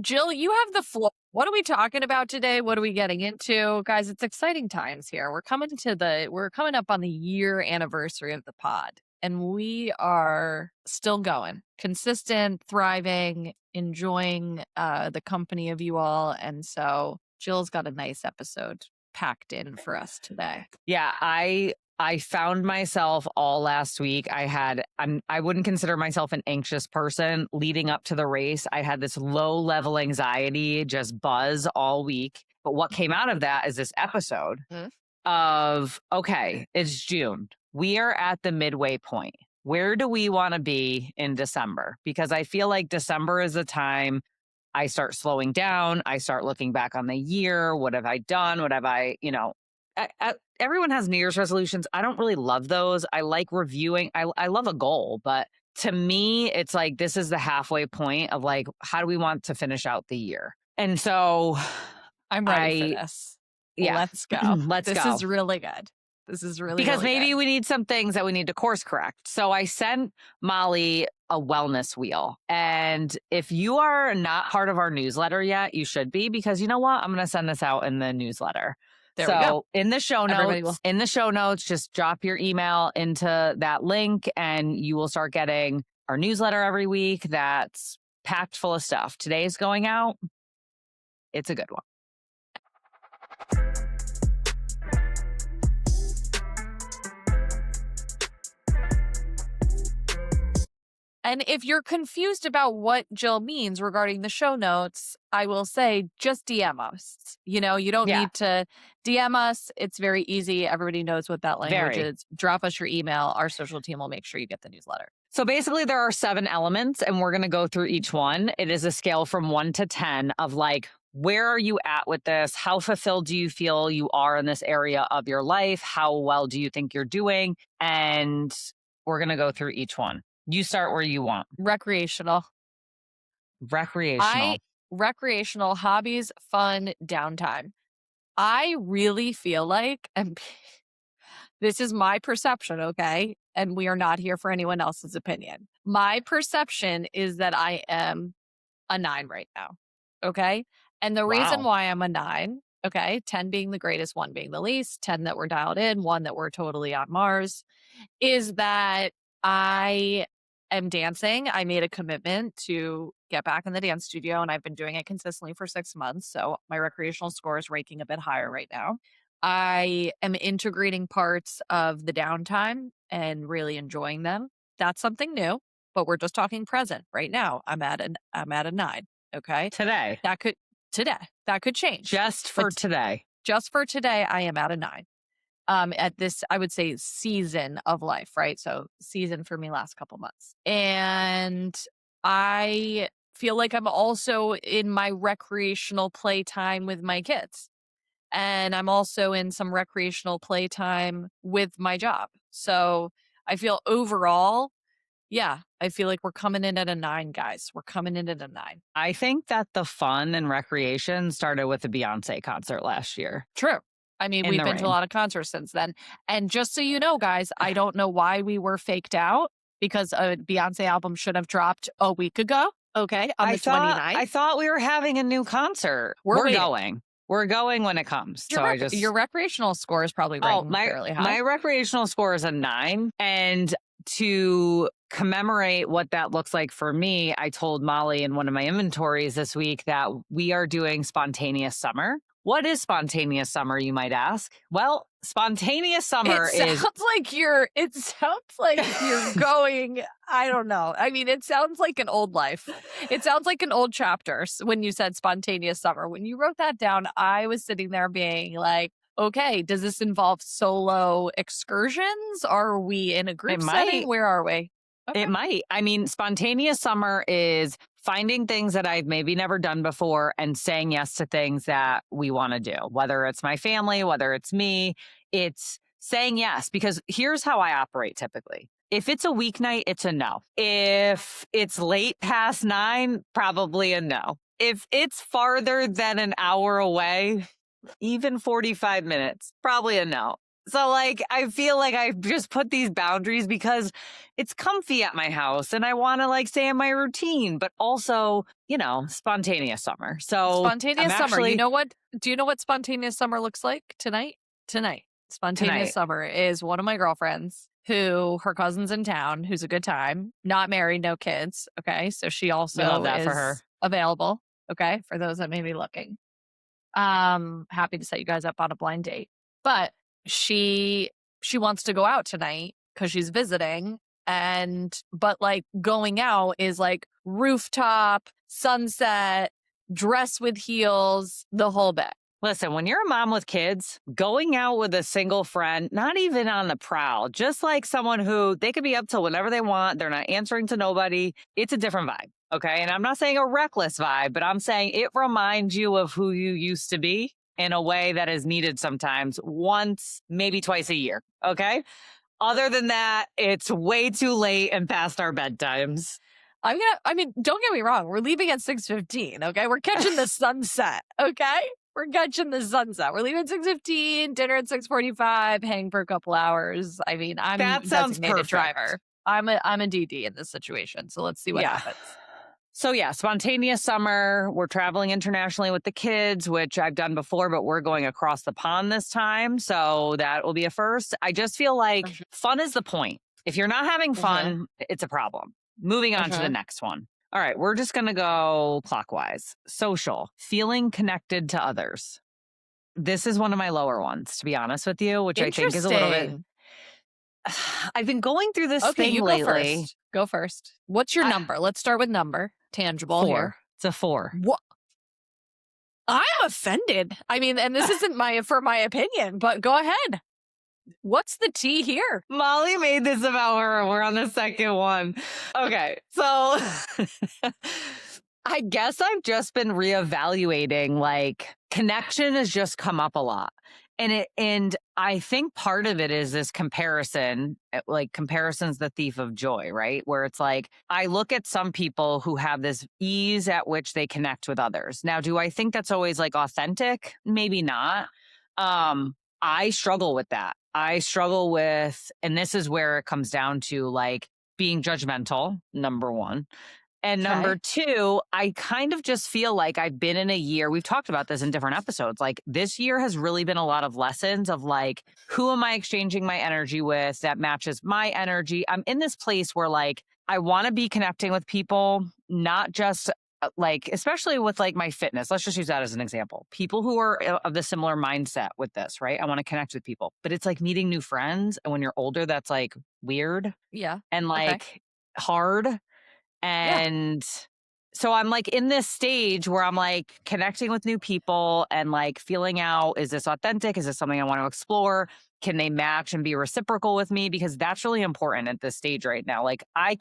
Jill, you have the floor. What are we talking about today? What are we getting into? Guys, it's exciting times here. We're coming up on the year anniversary of the pod, and we are still going. Consistent, thriving, enjoying the company of you all. And so Jill's got a nice episode packed in for us today. Yeah, I found myself all last week. I wouldn't consider myself an anxious person leading up to the race. I had this low level anxiety, just buzz all week. But what came out of that is this episode of, okay, it's June. We are at the midway point. Where do we want to be in December? Because I feel like December is a time I start slowing down. I start looking back on the year. What have I done? What have I, everyone has New Year's resolutions. I don't really love those. I like reviewing. I love a goal, but to me, it's like, this is the halfway point of like, how do we want to finish out the year? And so I'm ready for this. Yeah. Let's go. This is really good. This is really because really maybe good. we need some things that we need to course correct. So I sent Molly a wellness wheel. And if you are not part of our newsletter yet, you should be, because you know what? I'm going to send this out in the newsletter. There we go. In the show notes, just drop your email into that link and you will start getting our newsletter every week that's packed full of stuff. Today's going out. It's a good one. And if you're confused about what Jill means regarding the show notes, I will say just DM us. You don't need to DM us. It's very easy. Everybody knows what that language is. Drop us your email. Our social team will make sure you get the newsletter. So basically there are 7 elements and we're going to go through each one. It is a scale from 1 to 10 of like, where are you at with this? How fulfilled do you feel you are in this area of your life? How well do you think you're doing? And we're going to go through each one. You start where you want. Recreational, hobbies, fun, downtime. I really feel like, and this is my perception, okay? And we are not here for anyone else's opinion. My perception is that I am a 9 right now, okay? And the reason why I'm a 9, okay, 10 being the greatest, 1 being the least, 10 that we're dialed in, 1 that we're totally on Mars, is that I am dancing. I made a commitment to get back in the dance studio, and I've been doing it consistently for 6 months. So my recreational score is ranking a bit higher right now. I am integrating parts of the downtime and really enjoying them. That's something new, but we're just talking present right now. I'm at a 9. Okay. Today. That could change. Just for today, I am at a 9. At this, I would say, season of life, right? So season for me last couple months. And I feel like I'm also in my recreational playtime with my kids. And I'm also in some recreational playtime with my job. So I feel overall, I feel like we're coming in at a 9, guys. We're coming in at a 9. I think that the fun and recreation started with the Beyonce concert last year. True. I mean, we've been to a lot of concerts since then. And just so you know, guys, I don't know why we were faked out, because a Beyonce album should have dropped a week ago. Okay. On the 29th. I thought we were having a new concert. We're going. We're going when it comes. Your recreational score is probably fairly high. My recreational score is a 9. And to commemorate what that looks like for me, I told Molly in one of my inventories this week that we are doing spontaneous summer. What is spontaneous summer, you might ask? Well, spontaneous summer it sounds like you're going, I don't know. I mean, it sounds like an old life. It sounds like an old chapter when you said spontaneous summer. When you wrote that down, I was sitting there being like, okay, does this involve solo excursions? Are we in a group setting? Where are we? Okay. It might. I mean, spontaneous summer is finding things that I've maybe never done before and saying yes to things that we want to do, whether it's my family, whether it's me. It's saying yes, because here's how I operate typically. If it's a weeknight, it's a no. If it's late past 9, probably a no. If it's farther than an hour away, even 45 minutes, probably a no. So, like, I feel like I just put these boundaries because it's comfy at my house and I want to like stay in my routine, but also, spontaneous summer. So I'm Spontaneous summer. You actually know what? Do you know what spontaneous summer looks like tonight? Tonight. Spontaneous tonight. summer is one of my girlfriends who her cousin's in town, who's a good time, not married, no kids. Okay. So she We love also that for her. is available. Okay. For those that may be looking. Happy to set you guys up on a blind date. But she she wants to go out tonight because she's visiting. But like going out is like rooftop, sunset, dress with heels, the whole bit. Listen, when you're a mom with kids, going out with a single friend, not even on the prowl, just like someone who they could be up till whenever they want, they're not answering to nobody, it's a different vibe. Okay. And I'm not saying a reckless vibe, but I'm saying it reminds you of who you used to be in a way that is needed sometimes once, maybe twice a year. Okay. Other than that, it's way too late and past our bedtimes. I mean, don't get me wrong, we're leaving at 6:15, okay? We're catching the sunset, okay? We're catching the sunset. We're leaving at 6:15, dinner at 6:45, hang for a couple hours. I mean, I'm That sounds designated perfect. driver. I'm a DD in this situation, so let's see what Yeah. happens. So yeah, spontaneous summer. We're traveling internationally with the kids, which I've done before, but we're going across the pond this time. So that will be a first. I just feel For like sure. fun is the point. If you're not having For sure. fun, it's a problem. Moving For on to the sure. next one. All right, we're just going to go clockwise. Social, feeling connected to others. This is one of my lower ones, to be honest with you, which I think is a little bit. Interesting. I've been going through this Okay, thing you go lately. first. Go first. What's your I, number? Let's start with number. Tangible here. 4. It's a 4. What? I'm offended. I mean, and this isn't my opinion, but go ahead. What's the tea here? Molly made this about her. We're on the second one. Okay. So I guess I've just been reevaluating like connection has just come up a lot. And I think part of it is this comparison, like comparison's the thief of joy, right? Where it's like I look at some people who have this ease at which they connect with others. Now, do I think that's always like authentic? Maybe not. I struggle with that. I struggle with, and this is where it comes down to like being judgmental, number one. And number Okay. two, I kind of just feel like I've been in a year. We've talked about this in different episodes. Like this year has really been a lot of lessons of like, who am I exchanging my energy with that matches my energy? I'm in this place where like, I want to be connecting with people, not just like, especially with like my fitness. Let's just use that as an example. People who are of the similar mindset with this, right? I want to connect with people, but it's like meeting new friends. And when you're older, that's like weird Yeah. and Okay. like hard. Yeah. And so I'm like in this stage where I'm like connecting with new people and like feeling out, is this authentic? Is this something I want to explore? Can they match and be reciprocal with me? Because that's really important at this stage right now. Like I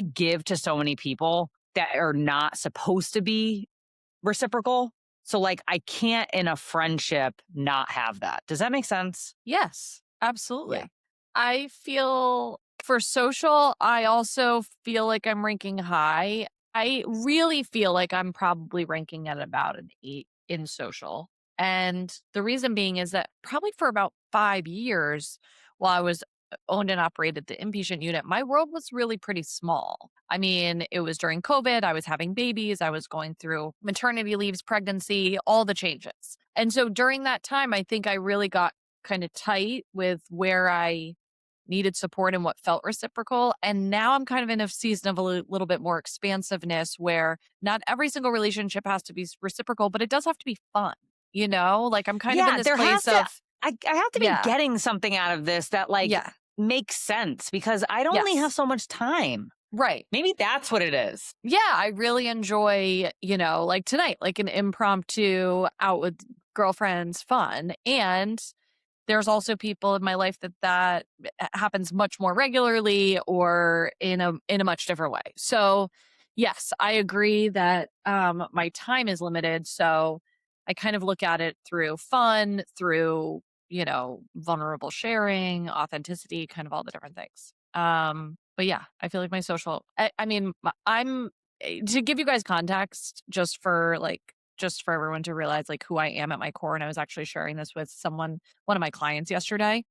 give to so many people that are not supposed to be reciprocal. So like I can't in a friendship not have that. Does that make sense? Yes. Yeah. Absolutely. I feel for social, I also feel like I'm ranking high. I really feel like I'm probably ranking at about an 8 in social. And the reason being is that probably for about 5 years while I was owned and operated the inpatient unit, my world was really pretty small. I mean, it was during COVID, I was having babies, I was going through maternity leaves, pregnancy, all the changes. And so during that time, I think I really got kind of tight with where I needed support and what felt reciprocal. And now I'm kind of in a season of a little bit more expansiveness where not every single relationship has to be reciprocal, but it does have to be fun. Like I'm kind of in Yeah, this there has place to of, I have to be yeah, getting something out of this that like yeah, makes sense because I'd only have yes, so much time. right. Maybe that's what it is. Yeah, I really enjoy, like tonight, like an impromptu out with girlfriends fun. And there's also people in my life that happens much more regularly or in a much different way. So, yes, I agree that my time is limited, so I kind of look at it through fun, through, vulnerable sharing, authenticity, kind of all the different things. But yeah, I feel like my social I mean, I'm to give you guys context just for like just for everyone to realize like who I am at my core, and I was actually sharing this with one of my clients yesterday,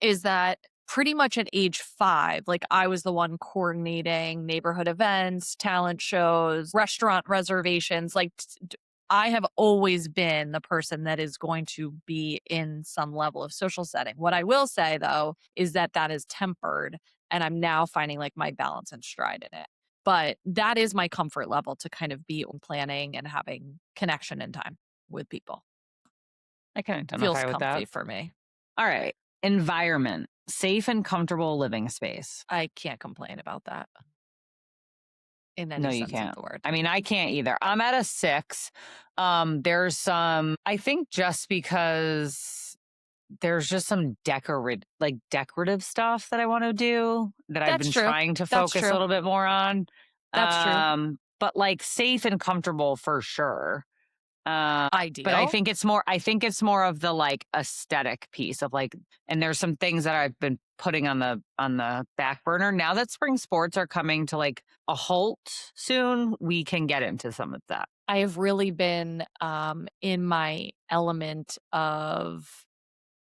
is that pretty much at age 5, like, I was the one coordinating neighborhood events, talent shows, restaurant reservations, like, I have always been the person that is going to be in some level of social setting. What I will say, though, is that that is tempered, and I'm now finding, like, my balance and stride in it. But that is my comfort level to kind of be planning and having connection and time with people. I can Feels identify with comfy that. for me. All right. Environment, safe and comfortable living space. I can't complain about that in No, any you sense of can't. the word. I mean, I can't either. I'm at a 6. There's some, I think just because there's just some decorative stuff that I want to do that I've That's been true. trying to That's focus a true. little bit more on. That's true. But like safe and comfortable for sure. Uh, but Ideal. I think it's more of the like aesthetic piece of like, and there's some things that I've been putting on the back burner. Now that spring sports are coming to like a halt soon, we can get into some of that. I have really been in my element of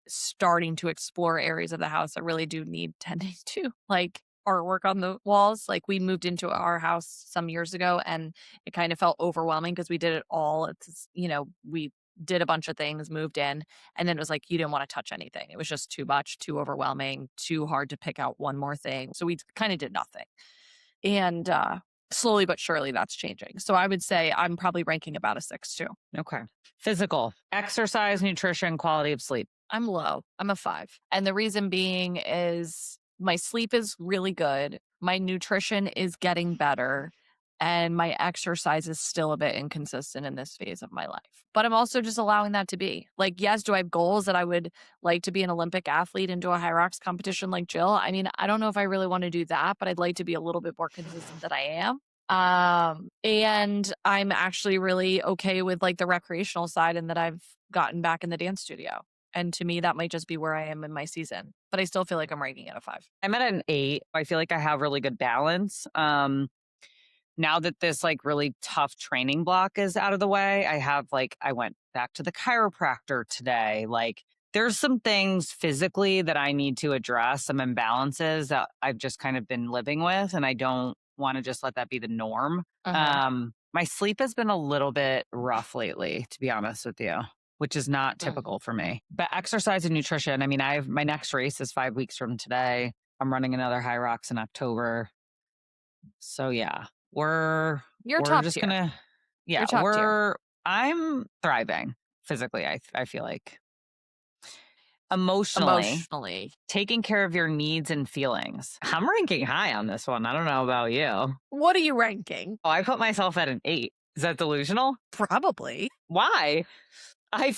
starting to explore areas of the house that really do need tending to, like artwork on the walls. Like we moved into our house some years ago and it kind of felt overwhelming because we did it all. We did a bunch of things, moved in, and then it was like you didn't want to touch anything. It was just too much, too overwhelming, too hard to pick out one more thing. So we kind of did nothing. And slowly but surely that's changing. So I would say I'm probably ranking about a 6 too. Okay. Physical, exercise, nutrition, quality of sleep. I'm low. I'm a 5. And the reason being is my sleep is really good. My nutrition is getting better. And my exercise is still a bit inconsistent in this phase of my life. But I'm also just allowing that to be. Like, yes, do I have goals that I would like to be an Olympic athlete and do a high rocks competition like Jill? I mean, I don't know if I really want to do that, but I'd like to be a little bit more consistent than I am. And I'm actually really okay with like the recreational side and that I've gotten back in the dance studio. And to me, that might just be where I am in my season, but I still feel like I'm ranking it a 5. I'm at an 8. I feel like I have really good balance. Now that this like really tough training block is out of the way, I went back to the chiropractor today. Like there's some things physically that I need to address, some imbalances that I've just kind of been living with. And I don't want to just let that be the norm. Uh-huh. My sleep has been a little bit rough lately, to be honest with you, which is not Mhm. typical for me. But exercise and nutrition, I mean, my next race is 5 weeks from today. I'm running another high rocks in October. So yeah, You're we're top just tier. gonna You're yeah, top tier. I'm thriving physically, I feel like. Emotionally, Emotionally. taking care of your needs and feelings. I'm ranking high on this one. I don't know about you. Oh, What are you ranking? I put myself at an 8. Is that delusional? Probably. Why? I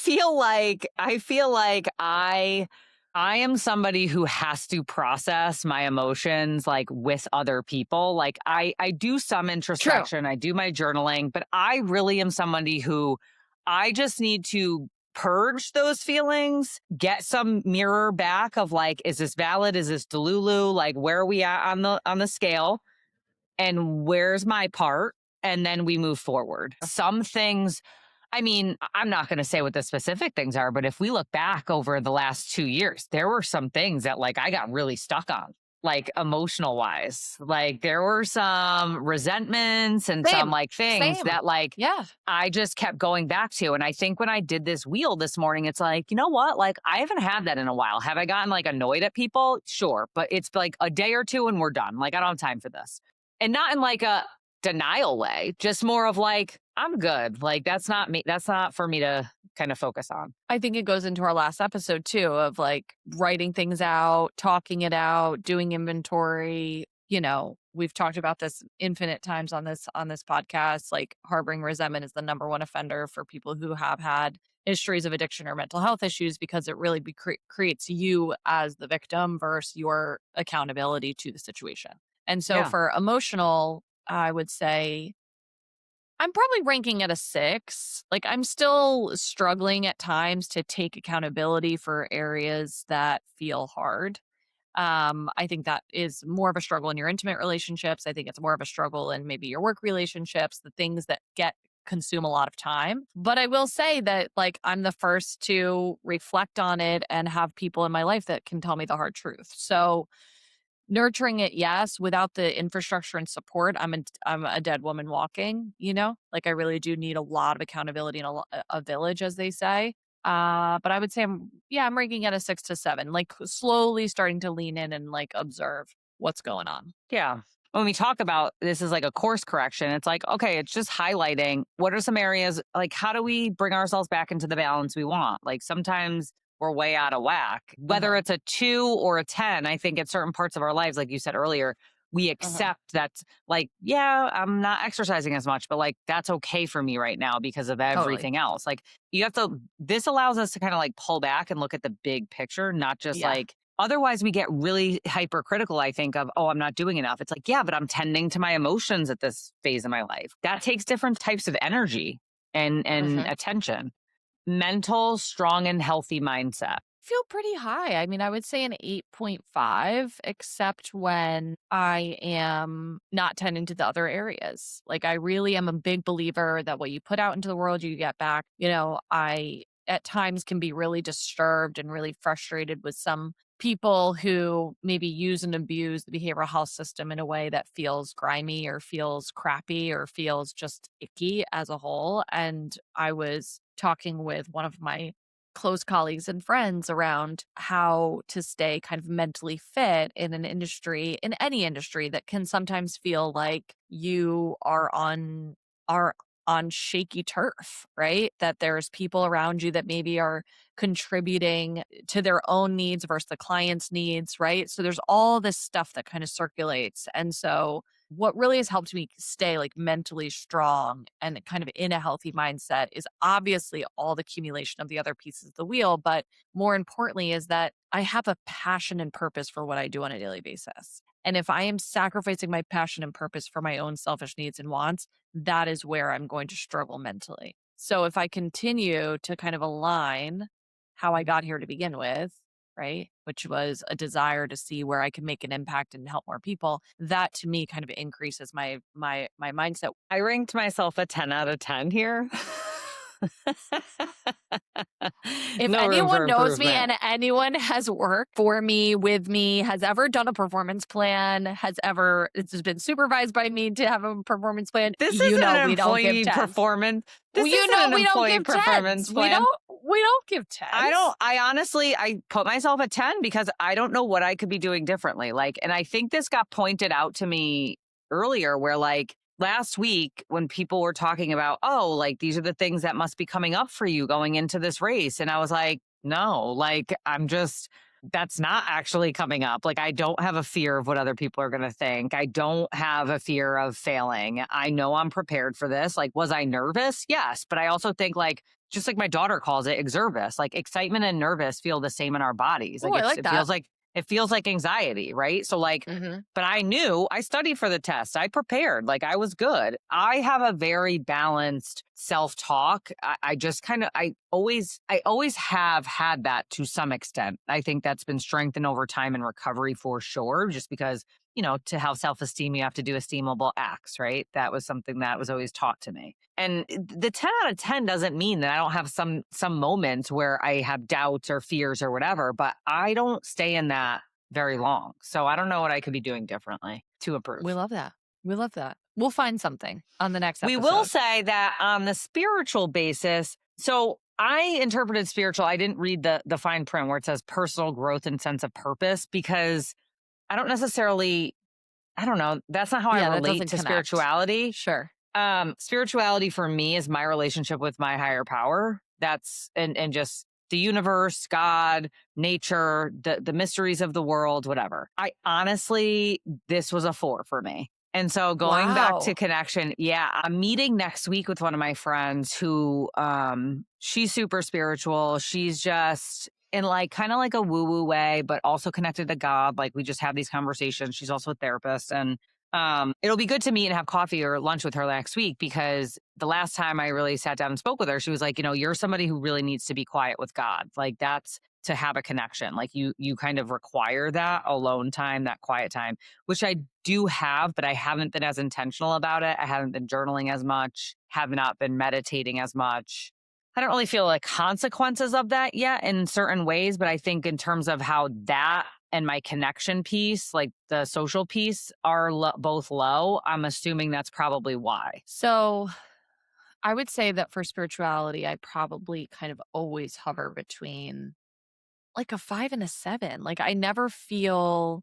am somebody who has to process my emotions like with other people. Like I do some True. introspection, I do my journaling, but I really am somebody who I just need to purge those feelings, get some mirror back of like, is this valid? Is this delulu? Like where are we at on the scale? And where's my part? And then we move forward. Some things, I mean, I'm not going to say what the specific things are, but if we look back over the last 2 years, there were some things that like I got really stuck on, like emotional wise. Like there were some resentments and some Same. like things Same. that like Yeah. I just kept going back to. And I think when I did this wheel this morning, it's like, you know what? Like I haven't had that in a while. Have I gotten like annoyed at people? Sure. But it's like a day or two and we're done. Like I don't have time for this. And not in like a denial way, just more of like, I'm good. Like that's not me. That's not for me to kind of focus on. I think it goes into our last episode too of like writing things out, talking it out, doing inventory. We've talked about this infinite times on this podcast. Like harboring resentment is the number one offender for people who have had histories of addiction or mental health issues because it really creates you as the victim versus your accountability to the situation. And so Yeah. for emotional, I would say I'm probably ranking at a 6. Like, I'm still struggling at times to take accountability for areas that feel hard. I think that is more of a struggle in your intimate relationships. I think it's more of a struggle in maybe your work relationships, the things that get consume a lot of time. But I will say that, like, I'm the first to reflect on it and have people in my life that can tell me the hard truth. So, nurturing it, yes, without the infrastructure and support, I'm a dead woman walking, you know? Like, I really do need a lot of accountability and a village, as they say. But I would say I'm ranking at a 6 to 7, like, slowly starting to lean in and, like, observe what's going on. Yeah. When we talk about this is like a course correction, it's like, okay, it's just highlighting what are some areas, like, how do we bring ourselves back into the balance we want? Like, sometimes we're way out of whack, whether Uh-huh, it's a 2 or a 10. I think at certain parts of our lives, like you said earlier, we uh-huh. accept that, like, yeah, I'm not exercising as much, but like, that's okay for me right now because of Totally. everything else. Like, you have to, this allows us to kind of like pull back and look at the big picture, not just Yeah. like, otherwise, we get really hypercritical, I think, of, oh, I'm not doing enough. It's like, yeah, but I'm tending to my emotions at this phase of my life. That takes different types of energy and Mhm. attention. Mental, strong, and healthy mindset. Feel pretty high. I mean, I would say an 8.5, except when I am not tending to the other areas. Like, I really am a big believer that what you put out into the world, you get back. I at times can be really disturbed and really frustrated with some people who maybe use and abuse the behavioral health system in a way that feels grimy or feels crappy or feels just icky as a whole. And I was talking with one of my close colleagues and friends around how to stay kind of mentally fit in an industry, in any industry that can sometimes feel like you are on shaky turf, right? That there's people around you that maybe are contributing to their own needs versus the client's needs, right? So there's all this stuff that kind of circulates. And so what really has helped me stay like mentally strong and kind of in a healthy mindset is obviously all the accumulation of the other pieces of the wheel. But more importantly, is that I have a passion and purpose for what I do on a daily basis. And if I am sacrificing my passion and purpose for my own selfish needs and wants, that is where I'm going to struggle mentally. So if I continue to kind of align how I got here to begin with, right? Which was a desire to see where I can make an impact and help more people. That to me kind of increases my mindset. I ranked myself a 10 out of 10 here. If No room for anyone knows me improvement. and anyone has worked for me, with me, has ever done a performance plan, it's been supervised by me to have a performance plan, This isn't an we don't give employee 10s. performance. Well, This isn't an we don't employee give 10s. performance plan. We don't give 10s. I honestly, I put myself at 10 because I don't know what I could be doing differently. Like, and I think this got pointed out to me earlier where like last week when people were talking about, oh, like these are the things that must be coming up for you going into this race. And I was like, no, like that's not actually coming up. Like, I don't have a fear of what other people are going to think. I don't have a fear of failing. I know I'm prepared for this. Like, was I nervous? Yes. But I also think, like, just like my daughter calls it, exervis, like excitement and nervous feel the same in our bodies. Oh, Like, I like that. it feels like anxiety, right? So, like, Mhm. but I knew I studied for the test. I prepared. Like, I was good. I have a very balanced self talk. I just kind of, I always have had that to some extent. I think that's been strengthened over time in recovery for sure, just because, to have self esteem, you have to do esteemable acts, right? That was something that was always taught to me. And the 10 out of 10 doesn't mean that I don't have some moments where I have doubts or fears or whatever, but I don't stay in that very long. So I don't know what I could be doing differently to We improve. love that. We love that. We'll find something on the next We will episode. say that on the spiritual basis, so I interpreted spiritual, I didn't read the fine print where it says personal growth and sense of purpose because I don't necessarily, I don't know, that's not how I Yeah, that relate doesn't to connect. spirituality. Sure. Spirituality for me is my relationship with my higher power. That's and just the universe, God, nature, the mysteries of the world, whatever. I honestly, this was a 4 for me. And so going back to Wow. connection, yeah, I'm meeting next week with one of my friends who she's super spiritual. She's just in like kind of like a woo-woo way, but also connected to God. Like we just have these conversations. She's also a therapist and it'll be good to meet and have coffee or lunch with her next week because the last time I really sat down and spoke with her, she was like, you're somebody who really needs to be quiet with God. Like that's to have a connection. Like you kind of require that alone time, that quiet time, which I do have, but I haven't been as intentional about it. I haven't been journaling as much, have not been meditating as much. I don't really feel like consequences of that yet in certain ways, but I think in terms of how that and my connection piece, like the social piece, are both low, I'm assuming that's probably why. So I would say that for spirituality, I probably kind of always hover between like a 5 and a 7. Like I never feel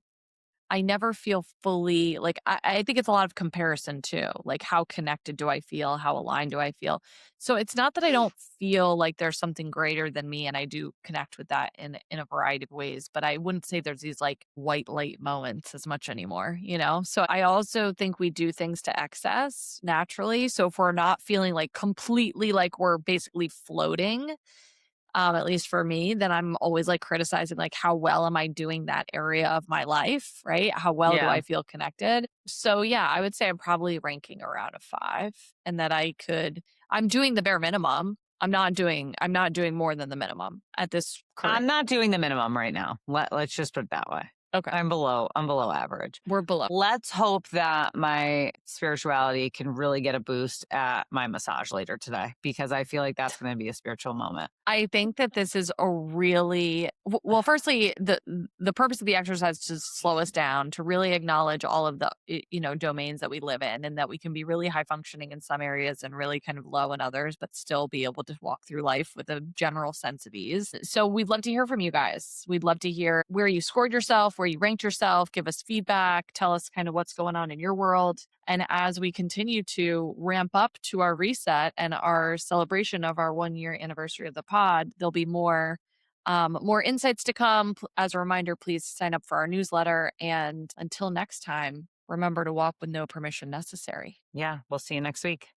fully like I think it's a lot of comparison too. Like how connected do I feel? How aligned do I feel? So it's not that I don't feel like there's something greater than me and I do connect with that in a variety of ways, but I wouldn't say there's these like white light moments as much anymore, you know? So I also think we do things to excess naturally. So if we're not feeling like completely like we're basically floating, at least for me, then I'm always like criticizing, like, how well am I doing that area of my life? Right. How well do Yeah. I feel connected? So, yeah, I would say I'm probably ranking around a 5 and that I'm doing the bare minimum. I'm not doing more than the minimum at this current. I'm not doing the minimum right now. Let's just put it that way. Okay. I'm below average. We're below. Let's hope that my spirituality can really get a boost at my massage later today because I feel like that's going to be a spiritual moment. I think that this is a really well, firstly, the purpose of the exercise is to slow us down, to really acknowledge all of the domains that we live in, and that we can be really high functioning in some areas and really kind of low in others, but still be able to walk through life with a general sense of ease. So we'd love to hear from you guys. We'd love to hear where you scored yourself, where you ranked yourself, give us feedback, tell us kind of what's going on in your world. And as we continue to ramp up to our reset and our celebration of our 1 year anniversary of the pod, there'll be more insights to come. As a reminder, please sign up for our newsletter. And until next time, remember to walk with no permission necessary. Yeah, we'll see you next week.